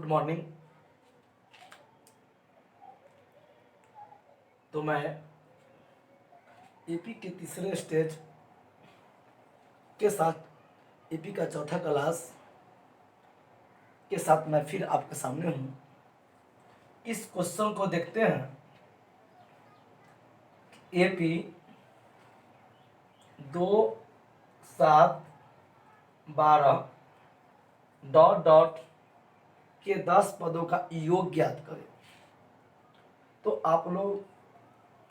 Morning. तो मैं AP के तीसरे स्टेज के साथ एपी का चौथा क्लास के साथ मैं फिर आपके सामने हूँ। इस क्वेश्चन को देखते हैं। एपी 2, 7, 12 डॉट डॉट के 10 पदों का योग ज्ञात करें। तो आप लोग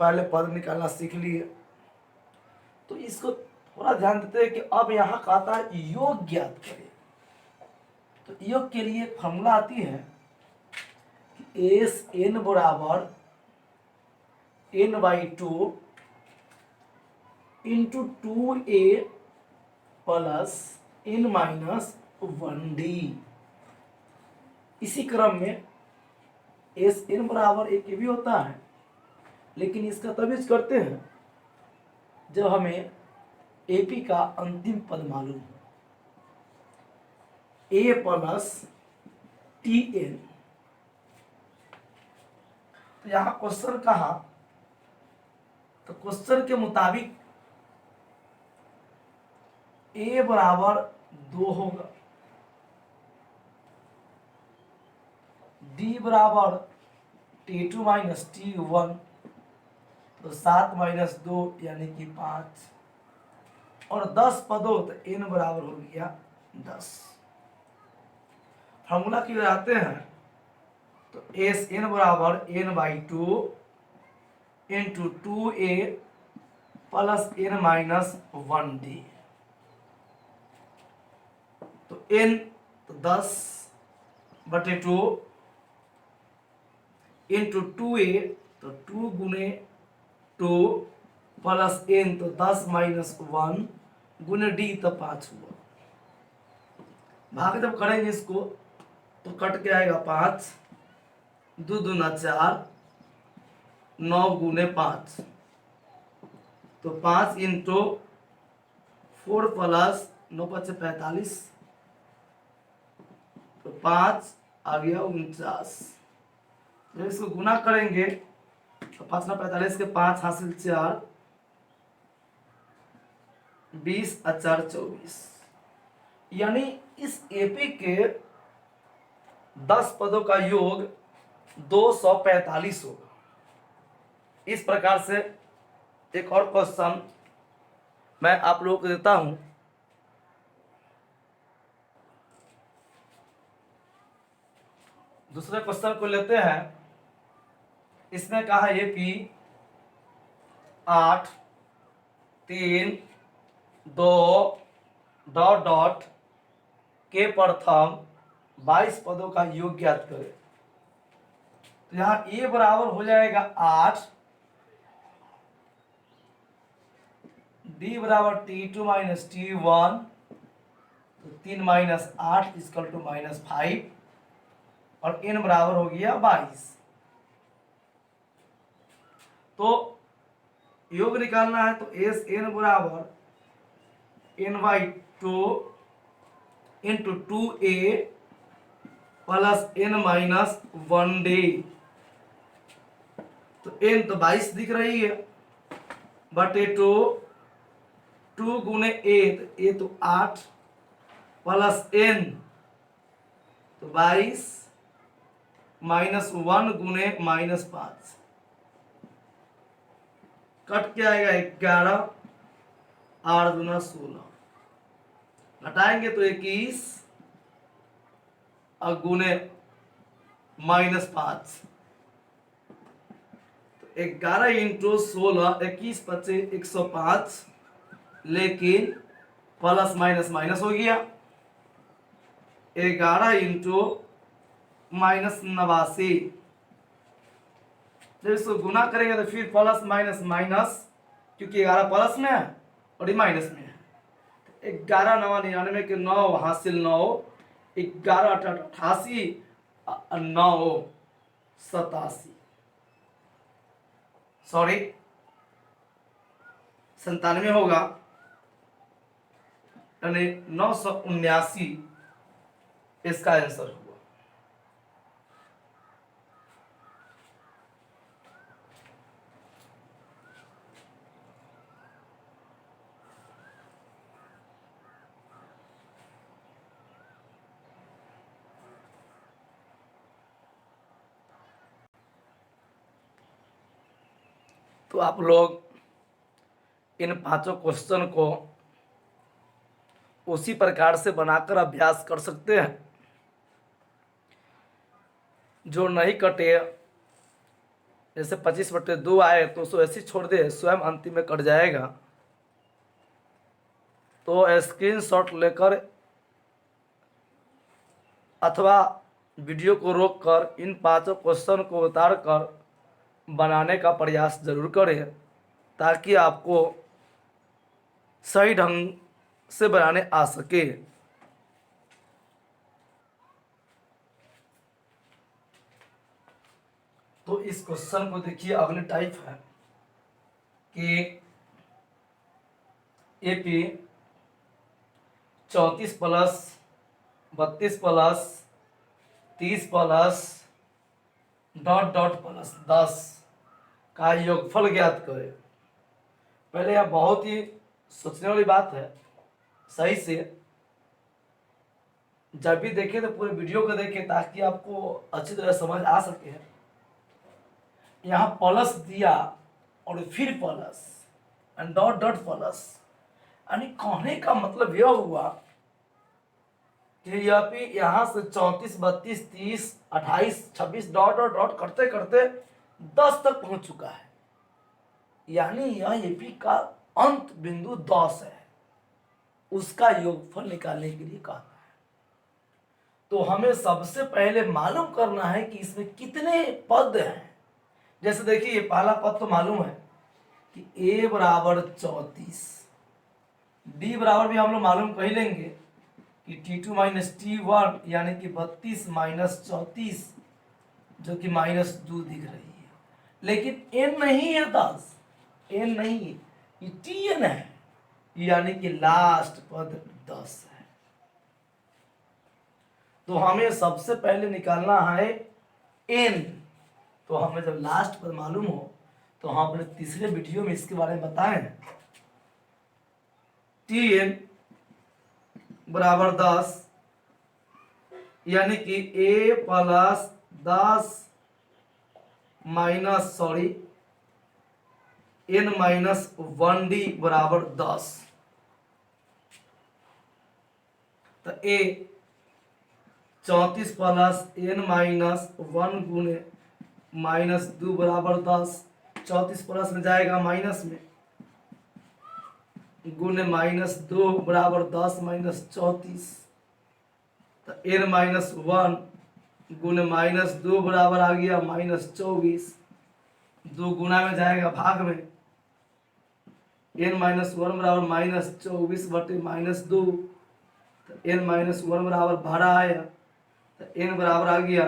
पहले पद निकालना सीख लिए, तो इसको थोड़ा ध्यान देते हैं कि अब यहाँ कहता है योग ज्ञात करें। तो योग के लिए फॉर्मूला आती है कि एस एन बराबर n/2 into 2a plus n-1d। इसी क्रम में एस एन बराबर एक भी होता है, लेकिन इसका तब यूज करते हैं जब हमें एपी का अंतिम पद मालूम हो, ए प्लस टी एन। तो यहाँ क्वेश्चन कहा, तो क्वेश्चन के मुताबिक ए बराबर 2 होगा, डी बराबर T2 माइनस T1, तो 7 माइनस 2 यानी कि 5, और 10 पदों तो n बराबर हो गया 10। फॉर्मूला की ओर आते हैं तो एस एन बराबर n/2 into 2a plus n-1d। तो n तो 10/2 इंटू 2a तो 2 गुने 2 प्लस n तो 10 माइनस 1 गुने d तो 5 हुआ। भाग जब करेंगे इसको तो कट के आएगा 5, 2 दूना 4, 9 गुने 5, तो 5 इंटू 4 प्लस 9 5 45, तो 5 आ गया 49। जब इसको गुना करेंगे तो 5 9 45 के 5 हासिल 4, 20 और 4 24, यानी इस एपी के 10 पदों का योग 245 होगा। इस प्रकार से एक और क्वेश्चन मैं आप लोगों को देता हूं। दूसरे क्वेश्चन को लेते हैं। इसमें कहा है कि 8, 3, 2 डॉट डॉट के प्रथम 22 पदों का योग ज्ञात करें। तो यहाँ ए बराबर हो जाएगा 8, डी बराबर T2 माइनस T1, तो 3 माइनस 8 इक्वल टू माइनस 5, और n बराबर हो गया 22। तो योग निकालना है तो एस एन बराबर n/2 into 2a plus n-1d। तो n तो 22 दिख रही है, बटे 2 गुने a तो 8 प्लस n तो 22 माइनस 1 गुने माइनस 5, कट के आएगा 11, 8 दूना 16, घटाएंगे तो 21 और गुने माइनस 5, तो 11 इंटू 16 21 25 105, लेकिन प्लस माइनस माइनस हो गया। 11 इंटू माइनस 89, जब इसको गुना करेंगे तो फिर प्लस माइनस माइनस, क्योंकि 11 प्लस में है और ये माइनस में है। 11 9 99 के 9 हासिल 9, 11 88, 9 87, सॉरी 97 होगा, यानी 979 इसका आंसर हुआ। तो आप लोग इन पांचों क्वेश्चन को उसी प्रकार से बनाकर अभ्यास कर सकते हैं। जो नहीं कटे, जैसे 25/2 आए तो उसको ऐसे ही छोड़ दे, स्वयं अंतिम में कट जाएगा। तो स्क्रीनशॉट लेकर अथवा वीडियो को रोककर इन पांचों क्वेश्चन को उतार कर बनाने का प्रयास जरूर करें, ताकि आपको सही ढंग से बनाने आ सके। तो इस क्वेश्चन को देखिए, अगले टाइप है कि AP 34 plus 32 plus 30 plus dot dot plus 10 का योगफल ज्ञात करें। पहले यह बहुत ही सोचने वाली बात है, सही से जब भी देखें तो पूरे वीडियो को देखें ताकि आपको अच्छी तरह समझ आ सके। यहाँ प्लस दिया और फिर plus and dot dot plus, यानी कहने का मतलब यह हुआ कि यहाँ से 34 32 30 28 26 डॉट डॉट डॉट करते करते 10 तक पहुंच चुका है, यानी यह एपी का अंत बिंदु 10 है, उसका योगफल निकालने के लिए कहा है। तो हमें सबसे पहले मालूम करना है कि इसमें कितने पद हैं। जैसे देखिए, पहला पद तो मालूम है कि a बराबर 34, b बराबर भी हम लोग मालूम कर ही लेंगे कि t2 माइनस t1 यानी कि 32 माइनस 34 जो कि -2 दिख रही है, लेकिन n नहीं है 10, n नहीं, ये tn है, यानी कि लास्ट पद 10 है। तो हमें सबसे पहले निकालना है n। तो हमें जब लास्ट पद मालूम हो तो हम अपने तीसरे वीडियो में इसके बारे में बताएं। tn बराबर 10, यानी कि a plus 10 minus n minus 1d बराबर 10। तो a 34 प्लस n माइनस 1 गुने -2 बराबर 10। 34 प्लस में जाएगा माइनस में, गुने -2 बराबर 10 माइनस 34। तो n माइनस 1 गुने -2 बराबर आ गया -24। 2 गुना में जाएगा भाग में, n माइनस 1 बराबर -24 बटे -2। तो n माइनस 1 बराबर 12 आया। तो n बराबर आ गया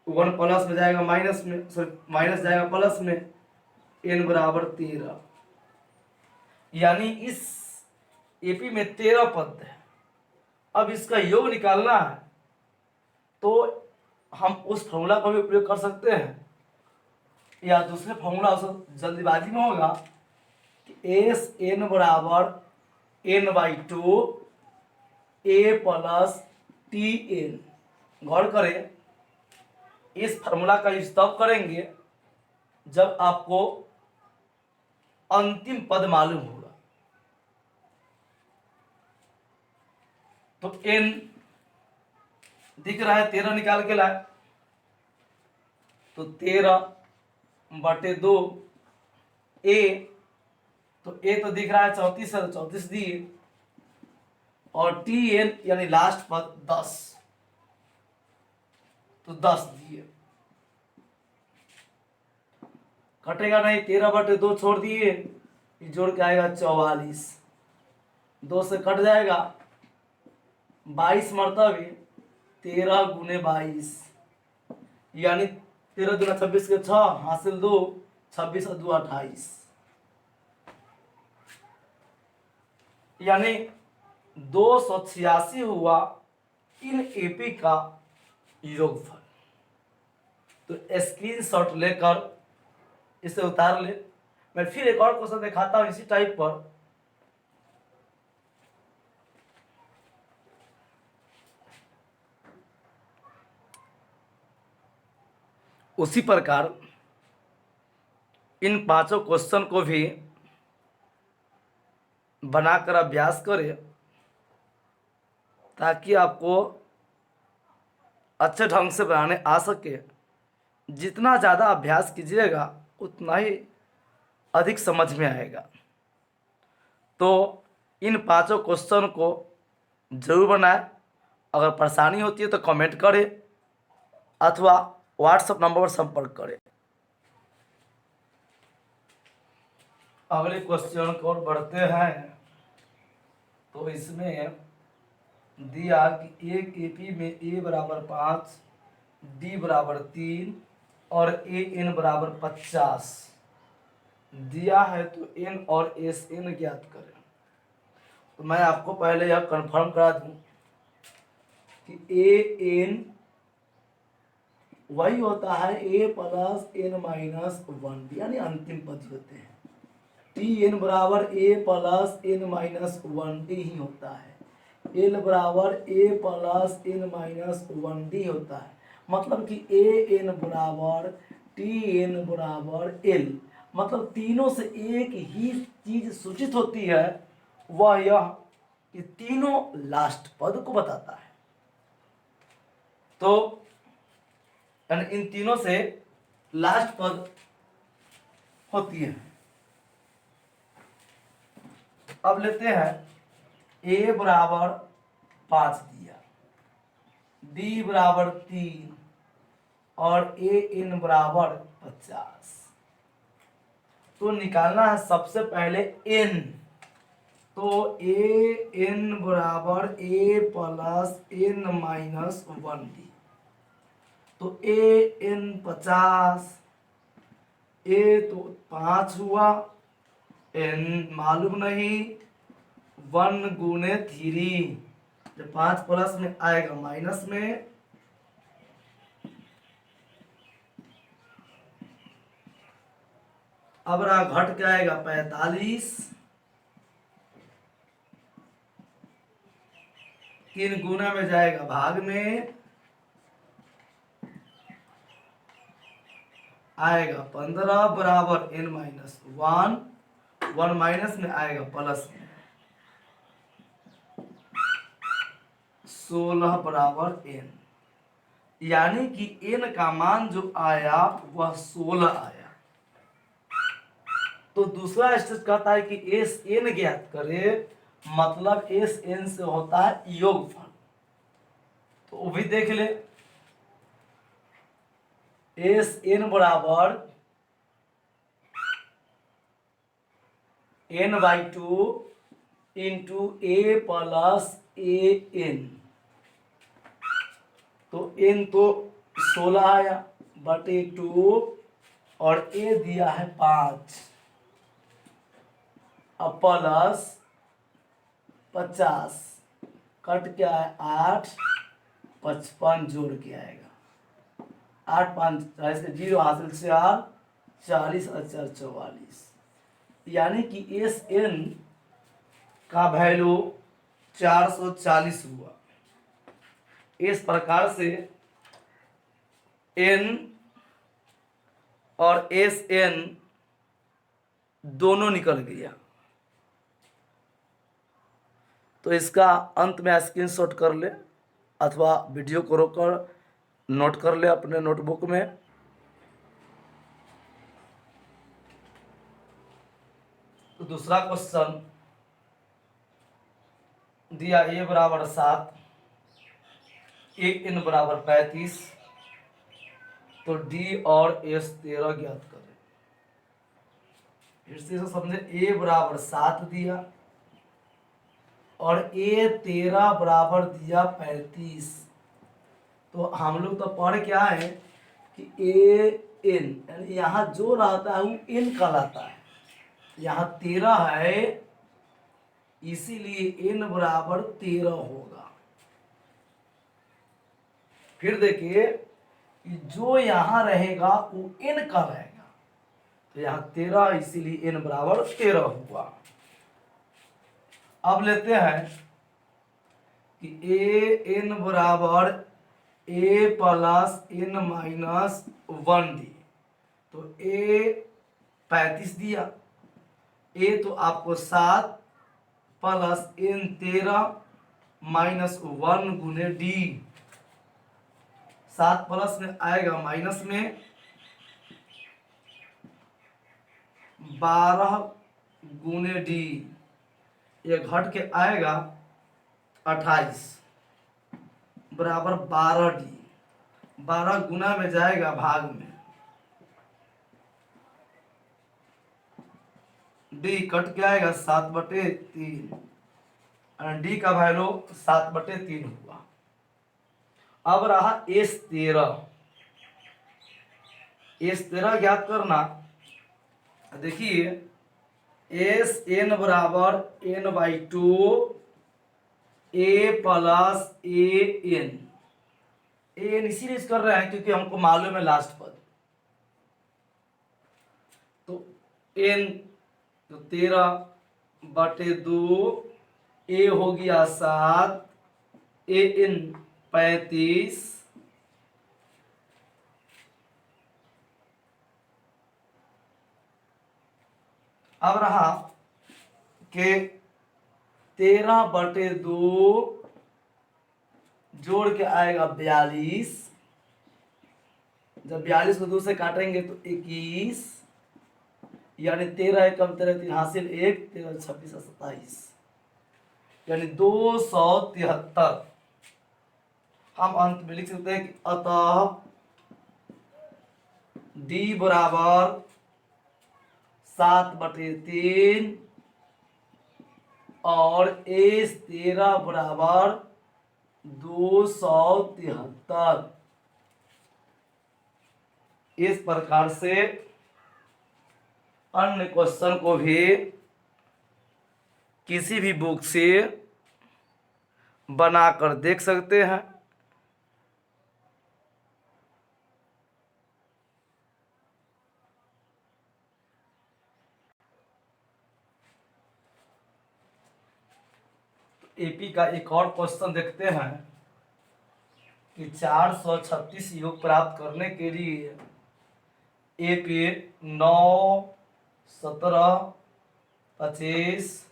1 प्लस में जाएगा माइनस में, सॉरी माइनस जाएगा प्लस में, n बराबर 13। यानी इस एपी में 13 पद है। अब इसका योग निकालना है तो हम उस फॉर्मूला का भी उपयोग कर सकते हैं, या दूसरे फॉर्मूला से जल्दीबाजी में होगा कि एस एन बराबर n/2 a plus t n. गौर करें, इस फॉर्मूला का यूज तब करेंगे जब आपको अंतिम पद मालूम होगा। तो n दिख रहा है 13 निकाल के लाए, तो 13/2 a, तो a तो दिख रहा है 34 है, 34 दिए, और tn यानी लास्ट पद 10, तो 10 दिए। कटेगा नहीं, 13/2 छोड़ दिए, जोड़ के आएगा 44, 2 से कट जाएगा, 22 मरतबे 13 गुने 22, यानी 13 दूना 26 के 6 हासिल 2, 26 और 2 28, यानी 286 हुआ इन एपी का योगफल। तो स्क्रीनशॉट लेकर इसे उतार ले। मैं फिर एक और क्वेश्चन दिखाता हूं इसी टाइप पर। उसी प्रकार इन पांचों क्वेश्चन को भी बनाकर अभ्यास करें ताकि आपको अच्छे ढंग से बनाने आ सके। जितना ज़्यादा अभ्यास कीजिएगा उतना ही अधिक समझ में आएगा। तो इन पांचों क्वेश्चन को जरूर बनाएं। अगर परेशानी होती है तो कमेंट करें अथवा व्हाट्सएप नंबर पर संपर्क करें। अगले क्वेश्चन को और बढ़ते हैं। तो इसमें दिया कि एक एपी में ए बराबर 5, डी बराबर 3 और ए एन बराबर 50 दिया है, तो एन और एस एन ज्ञात करें। तो मैं आपको पहले यह कंफर्म करा दूं कि ए एन वही होता है ए प्लस एन माइनस 1, यानी अंतिम पद होते हैं। टी एन बराबर ए प्लस एन माइनस 1 ही होता है। एल बराबर ए प्लस एन माइनस 1 होता है। मतलब कि ए एन बराबर टी एन बराबर एल, मतलब तीनों से एक ही चीज सूचित होती है, वह यह कि तीनों लास्ट पद को बताता है। तो इन तीनों से लास्ट पद होती है। अब लेते हैं ए बराबर 5 दिया, डी बराबर 3 और ए एन बराबर 50। तो निकालना है सबसे पहले एन। तो ए एन बराबर ए प्लस एन माइनस 1 तो ए एन 50, ए तो 5 हुआ, एन मालूम नहीं, 1 गुने 3, जब 5 प्लस में आएगा माइनस में, अब रहा घट के आएगा 45, 3 गुना में जाएगा भाग में, आएगा 15 बराबर एन माइनस 1 माइनस में आएगा प्लस में, 16 बराबर एन, यानी कि एन का मान जो आया वह 16 आया। तो दूसरा स्टेज कहता है कि एस एन ज्ञात करे, मतलब एस एन से होता है योगफल। तो वो भी देख ले, एस एन बराबर N by 2 into A plus A N. तो एन तो 16 आया बटे 2 और ए दिया है 5, अब प्लस 50 कट के आए 8, 55 जोड़ के आएगा 8 5 0 हासिल 4, 40 और 4 44, यानी कि एस एन का वैल्यू 440 हुआ। इस प्रकार से एन और एस एन दोनों निकल गया। तो इसका अंत में स्क्रीनशॉट कर ले अथवा वीडियो को रोककर नोट कर ले अपने नोटबुक में। तो दूसरा क्वेश्चन दिया ए बराबर 7, ए एन बराबर 35, तो डी और एस 13 ज्ञात करें। फिर से समझे, ए बराबर 7 दिया और ए 13 बराबर दिया 35। तो हम लोग तो पढ़ क्या है कि ए एन, यानी यहाँ जो रहता है वो एन कहलाता है। यहाँ 13 है इसीलिए एन बराबर 13 होगा। फिर देखिए जो यहाँ रहेगा वो एन का रहेगा, तो यहाँ 13 इसीलिए एन बराबर 13 हुआ। अब लेते हैं कि ए एन बराबर ए प्लस एन माइनस 1 डी। तो ए 35 दिया। ए तो आपको 7 प्लस n 13 माइनस 1 गुने डी। 7 प्लस में आएगा माइनस में 12 गुने डी, ये घट के आएगा 28 बराबर 12 डी। 12 गुना में जाएगा भाग में, डी कट के आएगा 7/3 और डी का वैल्यू 7/3 हुआ। अब रहा S13। S13 ज्ञात करना। देखिए एस एन बराबर n/2 a plus A N इसीलिए कर रहे हैं क्योंकि हमको मालूम है लास्ट पद। तो n तो 13/2, ए हो गया 7, ए एन 35, अब रहा कि 13/2 जोड़ के आएगा 42। जब 42 को 2 से काटेंगे तो 21, यानी 13 एकम 13 3 हासिल 1, 13 26 27, यानी 273। हम अंत में लिख सकते हैं कि अतः डी बराबर 7/3 और S13 बराबर 273। इस प्रकार से अन्य क्वेश्चन को भी किसी भी बुक से बनाकर देख सकते हैं। एपी का एक और क्वेश्चन देखते हैं कि 436 योग प्राप्त करने के लिए एपी 9, 17, 25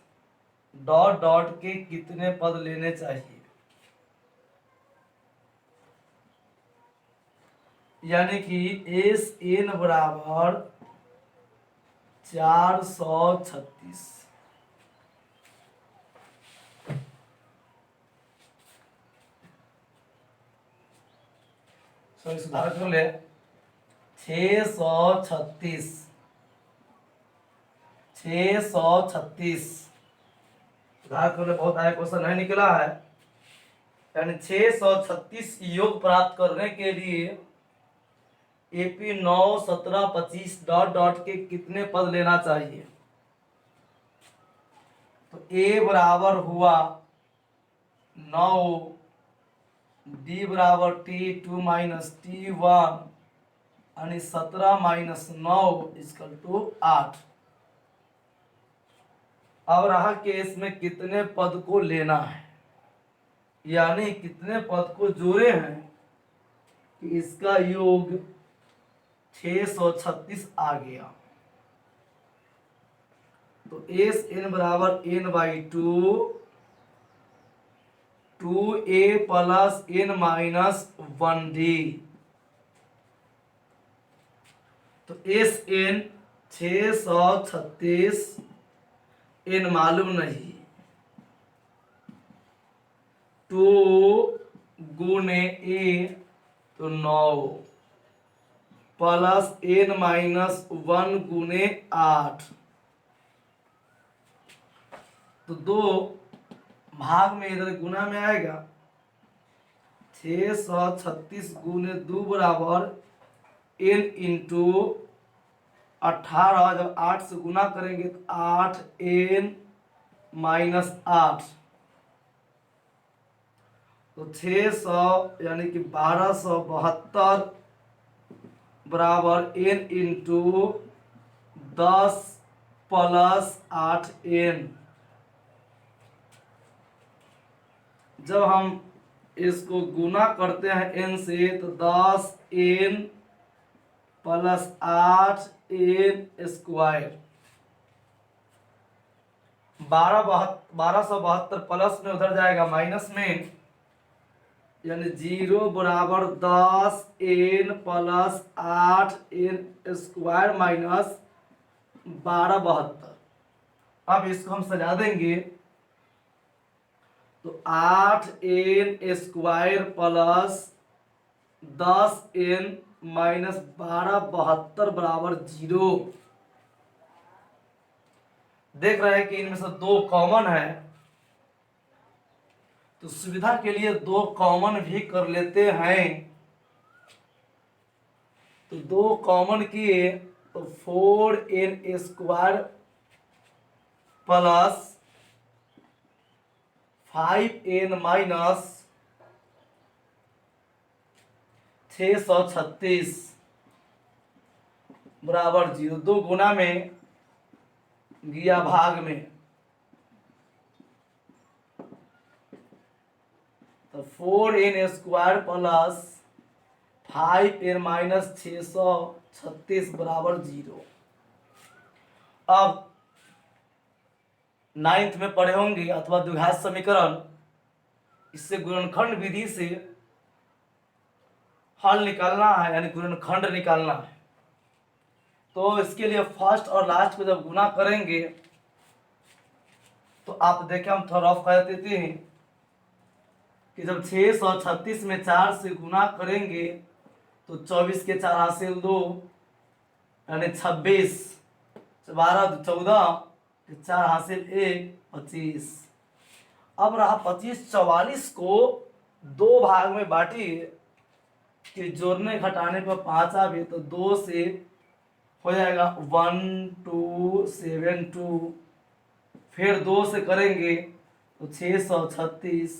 डॉट डॉट के कितने पद लेने चाहिए। यानी कि एस एन बराबर 436। सॉरी सुधार कर ले, 636 सुधार कर ले, बहुत आया क्वेश्चन नहीं निकला है। यानी 636 योग प्राप्त करने के लिए एपी 9, 17, 25 डॉट डॉट के कितने पद लेना चाहिए। तो ए बराबर हुआ 9, डी बराबर T2 माइनस T1 यानी 17 माइनस 9 इक्वल टू 8। अब रहा कि इसमें कितने पद को लेना है, यानी कितने पद को जोड़े हैं कि इसका योग 636 आ गया। तो एस एन बराबर n/2 2a plus n minus 1d। तो एस एन 636, n मालूम नहीं, 2 गुने a तो 9 प्लस n माइनस 1 गुने 8, तो 2 भाग में इधर गुना में आएगा। 636 गुने 2 बराबर n इंटू 18। जब 8 से गुना करेंगे तो 8n माइनस 8, तो 600 यानी कि 1272 बराबर n इंटू 10 प्लस 8n। जब हम इसको गुना करते हैं n से तो 10n plus 8 N square 1272 plus में उधर जाएगा माइनस में, यानी 0 बराबर 10 N plus 8 N square minus 1272। अब इसको हम सजा देंगे तो 8 N square plus 10 N minus 1272 बराबर 0। देख रहे हैं कि इनमें से दो कॉमन है, तो सुविधा के लिए दो कॉमन भी कर लेते हैं। तो दो कॉमन किए तो 4n square plus 5n minus 636 बराबर 0। दो गुना में गया भाग में, तो 4n square plus 5n minus 636 बराबर 0। अब 9th में पढ़े होंगे अथवा द्विघात समीकरण, इससे गुणनखंड विधि से हल निकालना है, यानी गुणनखंड निकालना है। तो इसके लिए फर्स्ट और लास्ट को जब गुना करेंगे तो आप देखें, हम थोड़ा रफ कर देते हैं कि जब 636 में 4 से गुना करेंगे तो 24 के 4 हासिल 2 यानी 26, 12 14 4 हासिल 1 25। अब रहा 25 44 को दो भाग में बांटिए कि जोड़ने घटाने पर 5 आवे, तो 2 से हो जाएगा 1 2 7 2, फिर 2 से करेंगे तो 636,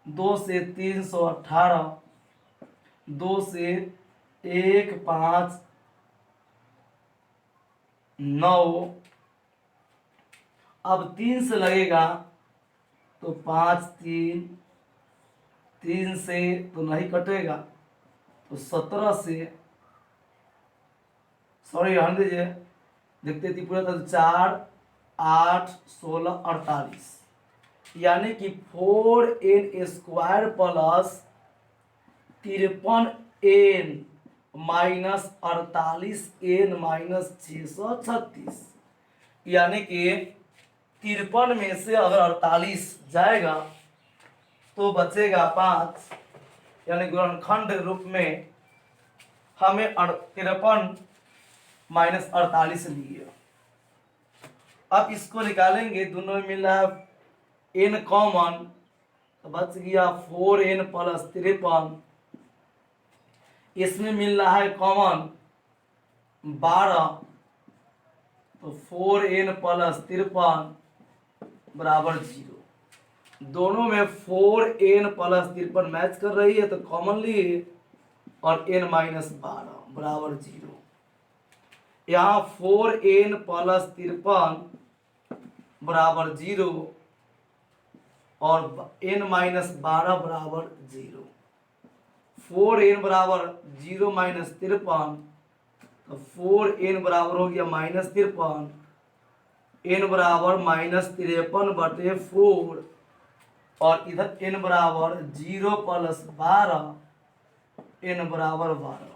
2 से 318, 2 से 1 5 9। अब 3 से लगेगा तो 5 3, 3 से तो नहीं कटेगा, तो 17 से, सॉरी रहने दीजिए, देखते थे पूरा, तो 4 8 16 48, यानी कि 4n square plus 53n minus 48n minus 636, यानी कि 53 में से अगर 48 जाएगा तो बचेगा 5, यानी गुणनखंड रूप में हमें 53 माइनस 48 लिए। अब इसको निकालेंगे, दोनों में मिल रहा है n कॉमन, तो बच गया 4n प्लस 53। इसमें मिल रहा है कॉमन 12, तो 4n प्लस 53 बराबर 0। दोनों में 4n प्लस 53 मैच कर रही है, तो कॉमन लिए और n माइनस 12 बराबर 0। यहाँ 4n प्लस 53 बराबर 0 और n माइनस 12 बराबर 0। 4n बराबर 0 माइनस 53, तो 4n बराबर हो गया माइनस 53, n बराबर माइनस 53/4, और इधर n बराबर 0 प्लस 12, n बराबर 12।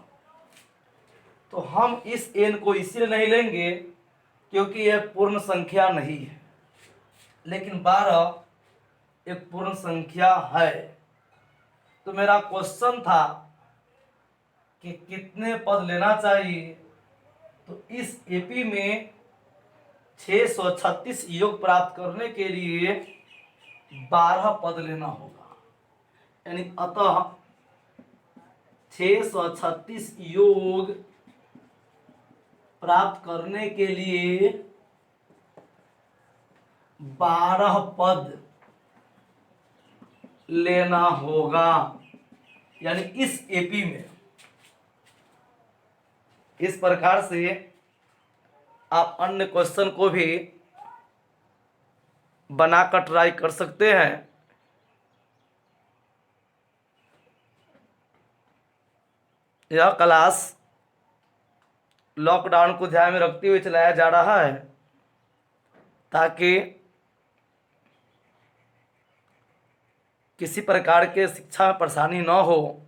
तो हम इस n को इसलिए नहीं लेंगे क्योंकि यह पूर्ण संख्या नहीं है, लेकिन 12 एक पूर्ण संख्या है। तो मेरा क्वेश्चन था कि कितने पद लेना चाहिए, तो इस एपी में 636 योग प्राप्त करने के लिए 12 पद लेना होगा, यानी अतः 636 योग प्राप्त करने के लिए 12 पद लेना होगा, यानी इस एपी में। इस प्रकार से आप अन्य क्वेश्चन को भी बनाकर ट्राई कर सकते हैं। यह क्लास लॉकडाउन को ध्यान में रखते हुए चलाया जा रहा है, ताकि किसी प्रकार के शिक्षा में परेशानी न हो।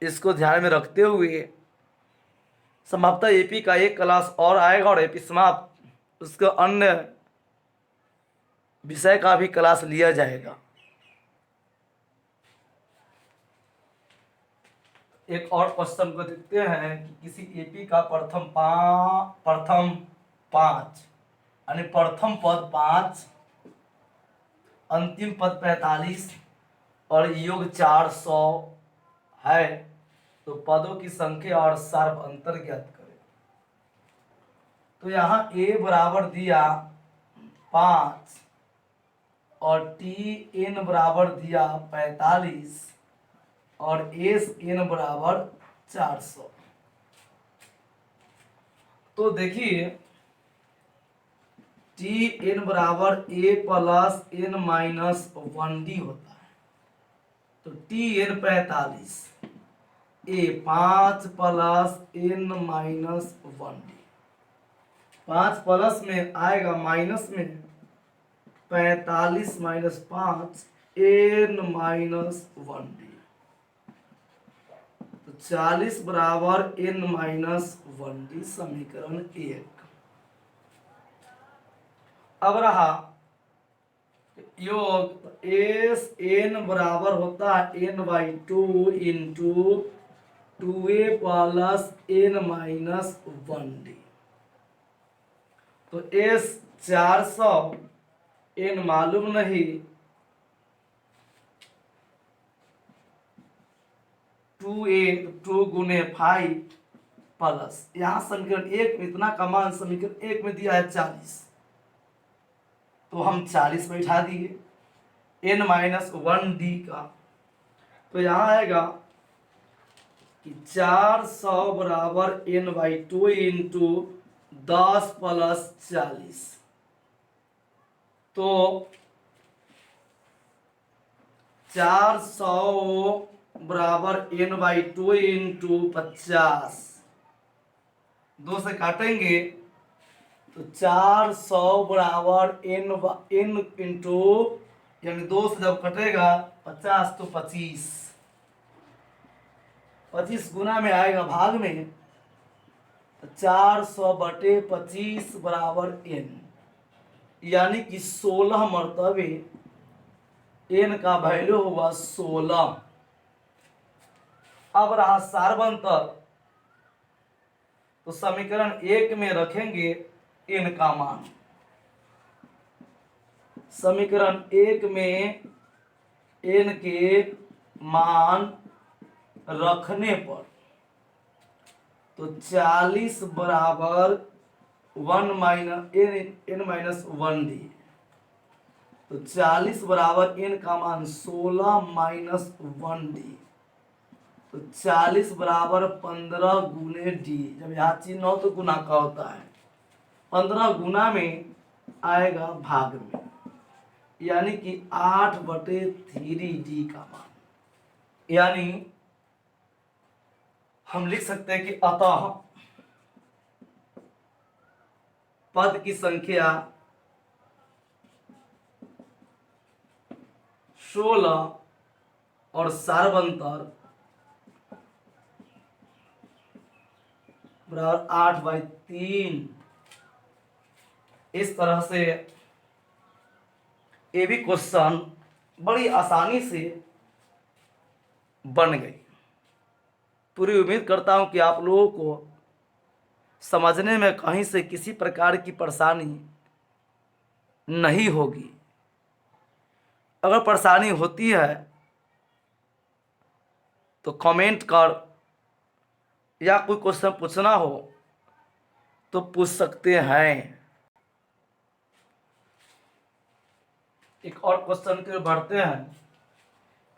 इसको ध्यान में रखते हुए संभवतः एपी का एक क्लास और आएगा और एपी समाप्त उसके अन्य विषय का भी क्लास लिया जाएगा। एक और क्वेश्चन को देखते हैं कि किसी एपी का प्रथम पांच यानी प्रथम पद 5, अंतिम पद 45 और योग 400 है, तो पदों की संख्या और सार्व अंतर ज्ञात करें। तो यहाँ a बराबर दिया 5 और tn बराबर दिया 45 और sn बराबर 400। तो देखिए tn बराबर a plus n minus 1d होता है। तो tn 45, a 5 plus n minus 1d, 5 plus में आएगा माइनस में 45 माइनस 5 n माइनस 1d, तो 40 बराबर n माइनस 1d समीकरण 1। अब रहा योग, एस एन बराबर होता है n/2 into 2a plus n minus 1d। तो एस 400, n मालूम नहीं, 2a 2 गुने 5 प्लस यहाँ समीकरण 1 में इतना का मान समीकरण 1 में दिया है 40, तो हम 40 बैठा दिए n माइनस 1d का। तो यहाँ आएगा कि 400 बराबर n/2 इंटू 10 प्लस 40, तो 400 बराबर n/2 इंटू 50, 2 से काटेंगे तो 400 बराबर n इंटू यानी 2 से जब कटेगा 50 तो 25 गुना में आएगा भाग में, तो 400 बटे 25 बराबर n, यानी कि 16 मरतबे n का वैल्यू हुआ 16। अब रहा सार्वंतर, तो समीकरण 1 में रखेंगे n का मान, समीकरण 1 में n के मान रखने पर तो 40 बराबर 1 माइनस n माइनस 1d, तो 40 बराबर n का मान 16 माइनस 1d, तो 40 बराबर 15 गुने d। जब यहाँ चिन्ह हो तो गुना का होता है, 15 गुना में आएगा भाग में, यानी कि 8/3d का मान। यानी हम लिख सकते हैं कि अतः पद की संख्या 16 और सार्वंतर बराबर 8/3। इस तरह से ये भी क्वेश्चन बड़ी आसानी से बन गई। पूरी उम्मीद करता हूं कि आप लोगों को समझने में कहीं से किसी प्रकार की परेशानी नहीं होगी। अगर परेशानी होती है तो कमेंट कर, या कोई क्वेश्चन पूछना हो तो पूछ सकते हैं। एक और क्वेश्चन की ओर बढ़ते हैं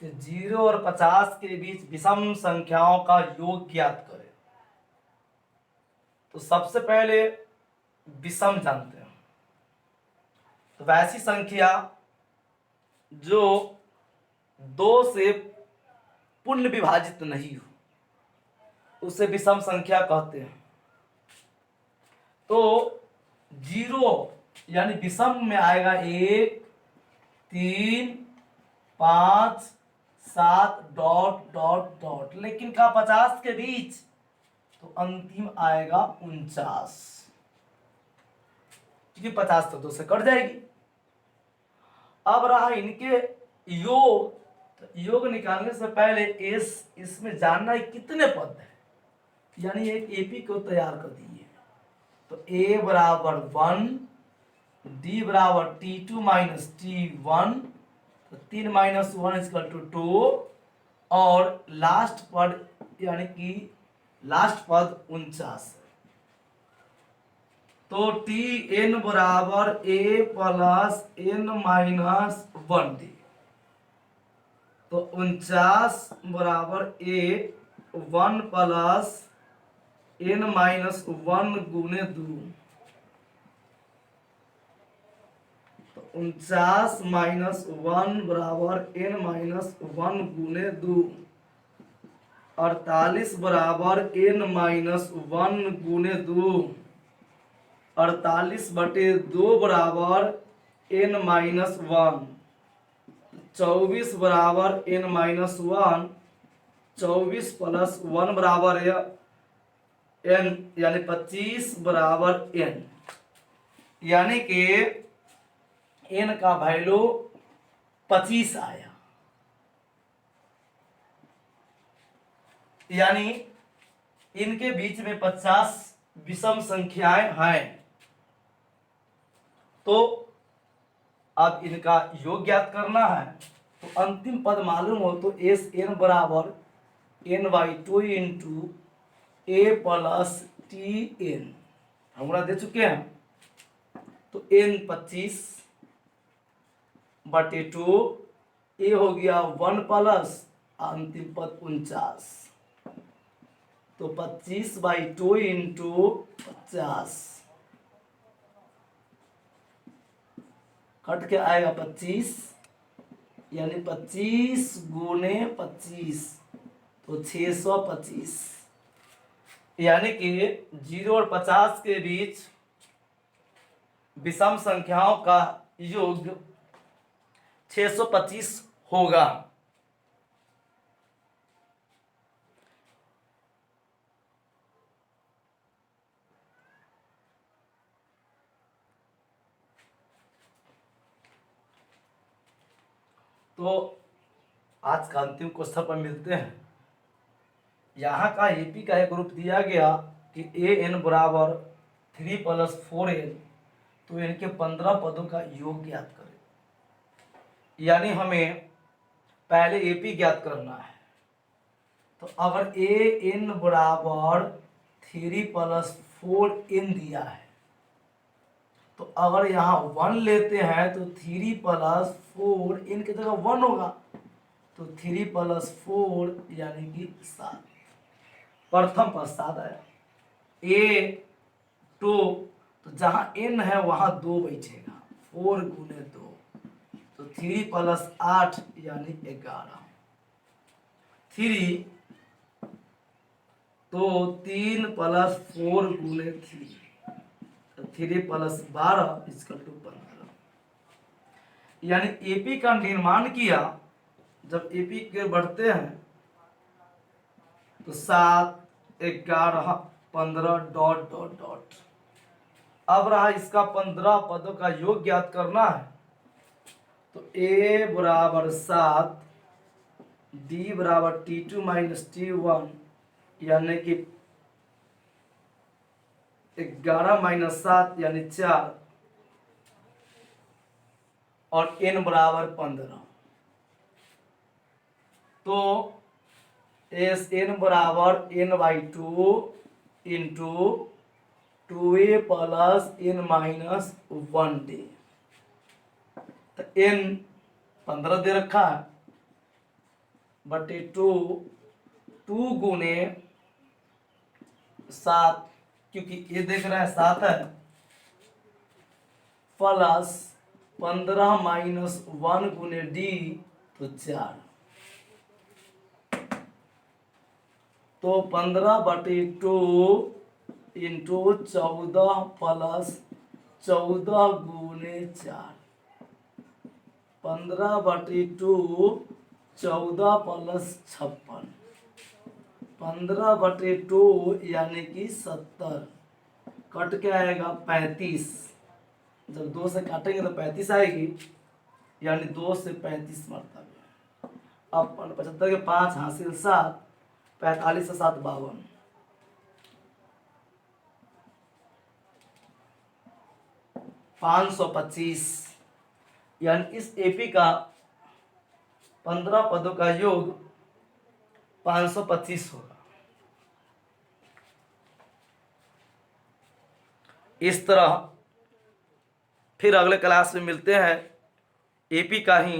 कि 0 और 50 के बीच विषम संख्याओं का योग ज्ञात करें। तो सबसे पहले विषम जानते हैं, तो वैसी संख्या जो 2 से पूर्ण विभाजित नहीं हो उसे विषम संख्या कहते हैं। तो 0 यानी विषम में आएगा 1 3 5 7 डॉट डॉट डॉट, लेकिन का 50 के बीच, तो अंतिम आएगा 49, क्योंकि 50 तो 2 से कट जाएगी। अब रहा इनके योग, तो योग निकालने से पहले इसमें जानना है कितने पद है, यानी एक एपी को तैयार कर दिए। तो a बराबर 1, d बराबर t2 माइनस t1, तो 3 माइनस 1 इक्वल टू 2, और लास्ट पद यानी कि लास्ट पद 49, तो टी एन बराबर a plus n minus 1d, तो 49 बराबर a 1 प्लस n माइनस 1 गुने 2, तो 49 माइनस 1 बराबर n माइनस 1 गुने 2, 48 बराबर n माइनस 1 गुने 2, 48 बटे 2 बराबर n माइनस 1, 24 बराबर n माइनस 1, 24 प्लस 1 बराबर n, यानी 25 बराबर n, यानी कि n का वैल्यू 25 आया। यानी इनके बीच में 50 विषम संख्याएं हैं। तो अब इनका योग ज्ञात करना है, तो अंतिम पद मालूम हो तो एस एन बराबर n/2 into A plus t N हमरा दे चुके हैं। तो n 25 बटे 2, ए हो गया 1 प्लस अंतिम पद 49, तो 25/2 इंटू 50 कट के आएगा 25, यानी 25 गुने 25, तो 625, यानी कि 0 और 50 के बीच विषम संख्याओं का योग 625 होगा। तो आज का अंतिम क्वेश्चन पर मिलते हैं। यहाँ का एपी का एक ग्रुप दिया गया कि ए एन बराबर 3 प्लस 4n, तो इनके 15 पदों का योग ज्ञात करें। यानी हमें पहले एपी ज्ञात करना है। तो अगर ए एन बराबर 3 प्लस 4n दिया है, तो अगर यहाँ 1 लेते हैं तो 3 प्लस 4 n की जगह 1 होगा, तो 3 प्लस 4 यानी कि 7, प्रथम पद 7 है। ए 2, तो जहाँ n है वहाँ 2 बैठेगा, 4 गुने 2, तो 3 प्लस 8 यानी 11, 3, तो 3 प्लस 4 गुने 3, 3 प्लस 12 इक्वल टू 15। यानी एपी का निर्माण किया। जब एपी के बढ़ते हैं तो 7 11 15 डॉट डॉट डॉट। अब रहा इसका 15 पदों का योग ज्ञात करना है। तो ए बराबर 7, डी बराबर t2 माइनस t1, यानी कि 11 माइनस 7 यानी 4, और n बराबर 15। तो एस एन बराबर n/2 into 2a plus n minus 1d। तो n 15 दे रखा है, बटे 2 गुने 7, क्योंकि ये देख रहा है 7 है, प्लस 15 माइनस 1 गुने d, तो 4, तो 15 बटे 2 इंटू 14 प्लस 14 गुने 4, 15/2 14 प्लस 56, 15/2 यानी कि 70, कट के आएगा 35। जब 2 से काटेंगे तो 35 आएगी, यानी 2 से 35 मरतबे। अब 75 के 5 हासिल 7, 45 से 7 52, 525, यानी इस एपी का 15 पदों का योग 525 होगा। इस तरह फिर अगले क्लास में मिलते हैं एपी का ही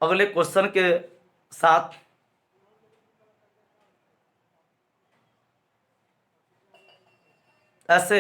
अगले क्वेश्चन के साथ। ऐसे